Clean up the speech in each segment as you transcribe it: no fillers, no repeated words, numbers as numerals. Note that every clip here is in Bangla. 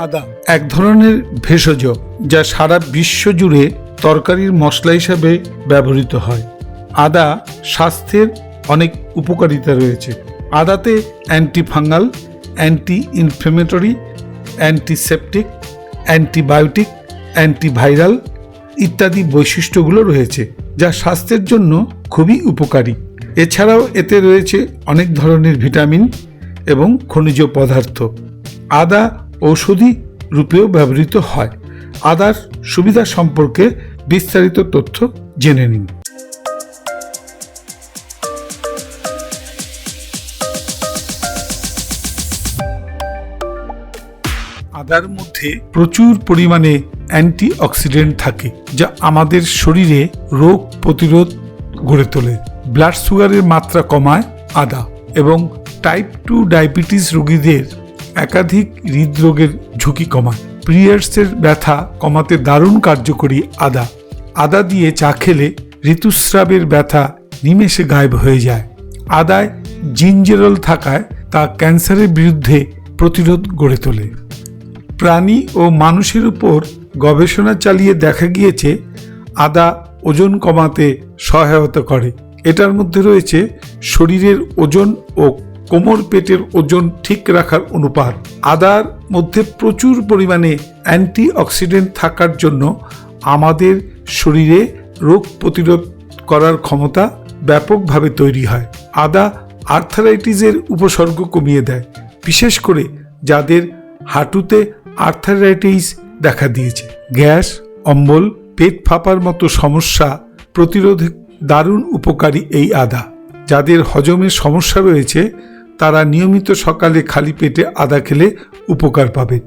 আদা এক ধরনের ভেষজ যা সারা বিশ্ব জুড়ে তরকারির মশলা হিসাবে ব্যবহৃত হয়। আদা স্বাস্থ্যের অনেক উপকারিতা রয়েছে। আদাতে antifungal, anti inflammatory, antiseptic, antibiotic, antiviral ইত্যাদি বৈশিষ্ট্যগুলো রয়েছে, যা স্বাস্থ্যের জন্য খুবই উপকারী। এছাড়াও এতে রয়েছে অনেক ধরনের ভিটামিন এবং খনিজ পদার্থ। আদা ঔষধি রূপেও ব্যবহৃত হয়। আদার সুবিধা সম্পর্কে বিস্তারিত তথ্য জেনে নিন। আদার মধ্যে প্রচুর পরিমাণে অ্যান্টিঅক্সিডেন্ট থাকে, যা আমাদের শরীরে রোগ প্রতিরোধ গড়ে তোলে। ব্লাড সুগারের মাত্রা কমায় আদা, এবং টাইপ 2 ডায়াবেটিস রোগীদের একাধিক হৃদরোগের ঝুঁকি কমায়। পিরিয়ডসের ব্যথা কমাতে দারুণ কার্যকরী আদা। আদা দিয়ে চা খেলে ঋতুস্রাবের ব্যথা নিমেষে গায়েব হয়ে যায়। আদায় জিঞ্জেরল থাকায় তা ক্যান্সারের বিরুদ্ধে প্রতিরোধ গড়ে তোলে। প্রাণী ও মানুষের উপর গবেষণা চালিয়ে দেখা গিয়েছে আদা ওজন কমাতে সহায়তা করে। এটার মধ্যে রয়েছে শরীরের ওজন ও কোমর পেটের ওজন ঠিক রাখার অনুপাত। আদার মধ্যে প্রচুর পরিমাণে অ্যান্টিঅক্সিডেন্ট থাকার জন্য আমাদের শরীরে রোগ প্রতিরোধ করার ক্ষমতা ব্যাপকভাবে তৈরি হয়। আদা আর্থারাইটিসের উপসর্গ কমিয়ে দেয়, বিশেষ করে যাদের হাঁটুতে আর্থারাইটিস দেখা দিয়েছে। গ্যাস, অম্বল, পেট ফাঁপার মতো সমস্যা প্রতিরোধে দারুণ উপকারী এই আদা। যাদের হজমের সমস্যা রয়েছে তারা নিয়মিত সকালে খালি পেটে আদা খেলে উপকার পাবেন।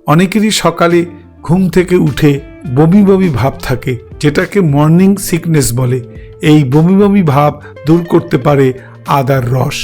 অনেকেরই সকালে ঘুম থেকে উঠে বমি বমি ভাব থাকে, যেটাকে মর্নিং সিকনেস বলে। এই বমি বমি ভাব দূর করতে পারে আদার রস।